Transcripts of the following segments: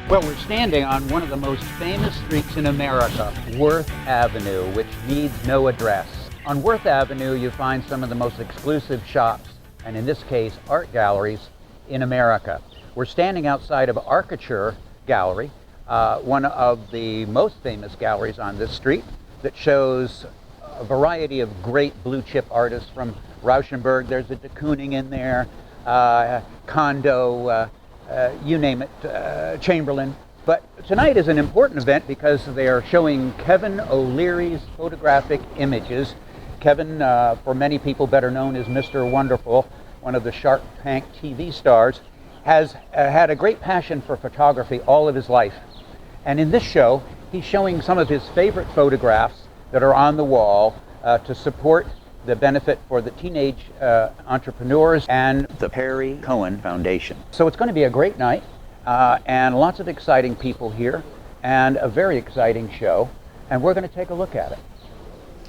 Well, we're standing on one of the most famous streets in America, Worth Avenue, which needs no address. On Worth Avenue, you find some of the most exclusive shops, and in this case, art galleries in America. We're standing outside of Arcature Gallery, one of the most famous galleries on this street that shows a variety of great blue chip artists from Rauschenberg. There's a de Kooning in there, Kondo, you name it, Chamberlain. But tonight is an important event because they are showing Kevin O'Leary's photographic images. Kevin, for many people better known as Mr. Wonderful, one of the Shark Tank TV stars, has had a great passion for photography all of his life. And in this show, he's showing some of his favorite photographs that are on the wall to support the benefit for the teenage entrepreneurs and the Perry Cohen Foundation. So it's going to be a great night and lots of exciting people here and a very exciting show, and we're going to take a look at it.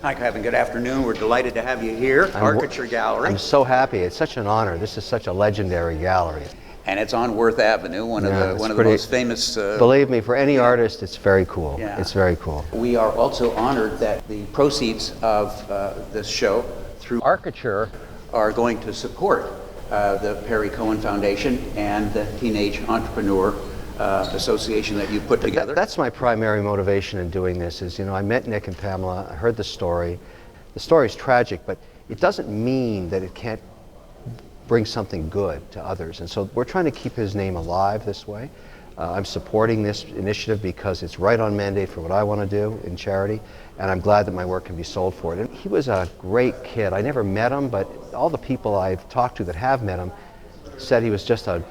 Hi Kevin, good afternoon. We're delighted to have you here, Arcature Gallery. I'm so happy. It's such an honor. This is such a legendary gallery. And it's on Worth Avenue, one of the most famous... Believe me, for any artist, it's very cool. Yeah. It's very cool. We are also honored that the proceeds of this show through Arcature are going to support the Perry Cohen Foundation and the Teenage Entrepreneur Association that you put together. That's my primary motivation in doing this is, I met Nick and Pamela, I heard the story. The story is tragic, but it doesn't mean that it can't bring something good to others. And so we're trying to keep his name alive this way. I'm supporting this initiative because it's right on mandate for what I want to do in charity, and I'm glad that my work can be sold for it. And he was a great kid. I never met him, but all the people I've talked to that have met him said he was just a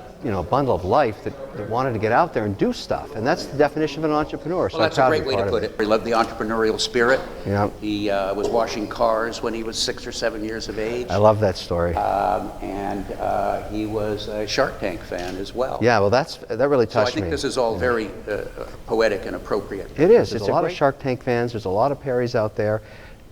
bundle of life that wanted to get out there and do stuff. And that's the definition of an entrepreneur. Well, that's a great way to put it. He loved the entrepreneurial spirit. Yeah. He was washing cars when he was 6 or 7 years of age. I love that story. And he was a Shark Tank fan as well. Yeah, well, that really touched me. So I think this is all very poetic and appropriate. It is. There's a lot of Shark Tank fans. There's a lot of Perrys out there.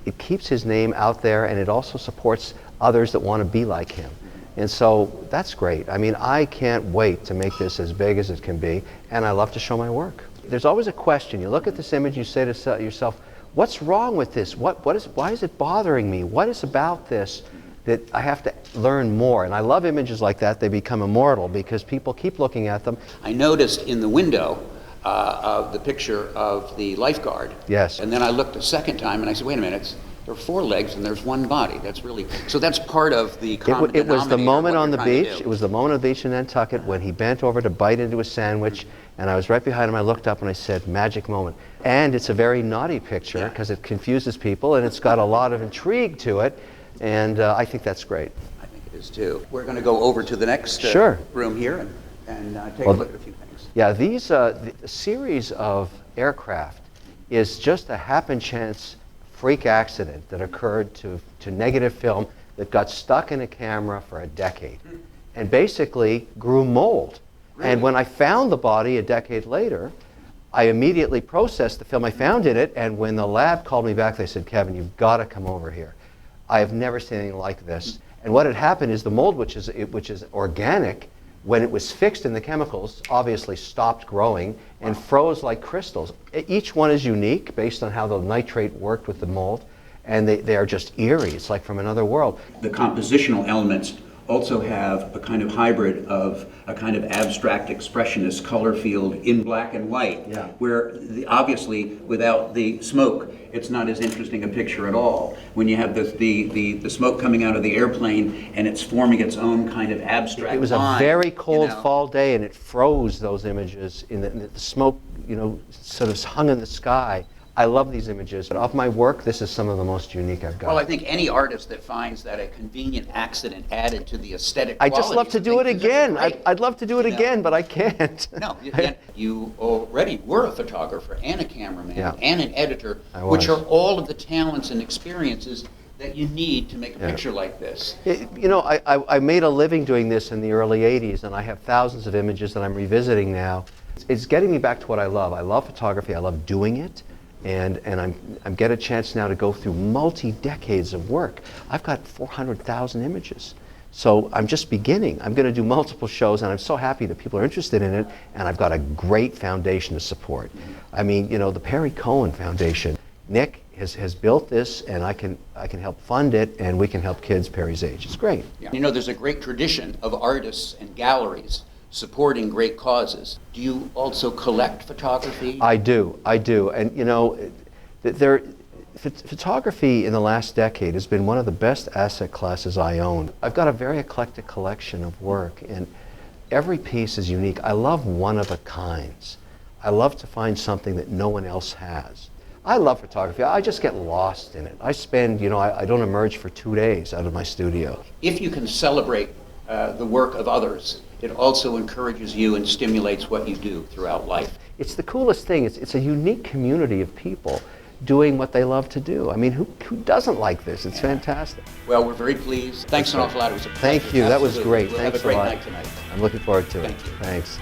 It keeps his name out there, and it also supports others that want to be like him. And so that's great. I mean, I can't wait to make this as big as it can be, and I love to show my work. There's always a question. You look at this image, you say to yourself, what's wrong with this? Why is it bothering me? What is about this that I have to learn more? And I love images like that. They become immortal because people keep looking at them. I noticed in the window of the picture of the lifeguard. Yes. And then I looked a second time and I said, wait a minute, there are 4 legs and there's one body. That's really, so that's part of the common denominator. It was the moment on the beach. It was the moment on the beach in Nantucket when he bent over to bite into a sandwich, and I was right behind him. I looked up and I said, magic moment. And it's a very naughty picture because it confuses people and it's got a lot of intrigue to it, and I think that's great. I think it is too. We're going to go over to the next room here and take a look at a few things. Yeah, the series of aircraft is just a happen chance freak accident that occurred to negative film that got stuck in a camera for a decade and basically grew mold. Really? And when I found the body a decade later, I immediately processed the film I found in it, and when the lab called me back, they said, Kevin, you've got to come over here. I have never seen anything like this. And what had happened is the mold, which is organic, when it was fixed in the chemicals, obviously stopped growing and froze like crystals. Each one is unique based on how the nitrate worked with the mold, and they are just eerie. It's like from another world. The compositional elements also have a kind of hybrid of a kind of abstract expressionist color field in black and white, where obviously without the smoke, it's not as interesting a picture at all. When you have the smoke coming out of the airplane and it's forming its own kind of abstract line. It was a very cold fall day and it froze those images in the smoke, sort of hung in the sky. I love these images. Of my work, this is some of the most unique I've got. Well, I think any artist that finds that a convenient accident added to the aesthetic I just love to do it again. I'd love to do it again, but I can't. No, you already were a photographer and a cameraman and an editor, which are all of the talents and experiences that you need to make a picture like this. I made a living doing this in the early 80s, and I have thousands of images that I'm revisiting now. It's getting me back to what I love. I love photography. I love doing it. And I'm get a chance now to go through multi-decades of work. I've got 400,000 images. So I'm just beginning. I'm going to do multiple shows, and I'm so happy that people are interested in it, and I've got a great foundation to support. I mean, you know, the Perry Cohen Foundation, Nick has built this, and I can help fund it, and we can help kids Perry's age. It's great. Yeah. You know, there's a great tradition of artists and galleries supporting great causes. Do you also collect photography? I do. And you know, photography in the last decade has been one of the best asset classes I own. I've got a very eclectic collection of work, and every piece is unique. I love one-of-a-kinds. I love to find something that no one else has. I love photography. I just get lost in it. I spend, you know, I don't emerge for 2 days out of my studio. If you can celebrate the work of others, it also encourages you and stimulates what you do throughout life. It's the coolest thing. It's a unique community of people doing what they love to do. I mean, who doesn't like this? It's fantastic. Well, we're very pleased. Thanks an awful lot. It was a pleasure. Thank you. That was great. We'll Thanks have a great a lot. night tonight. I'm looking forward to it. Thank you. Thanks.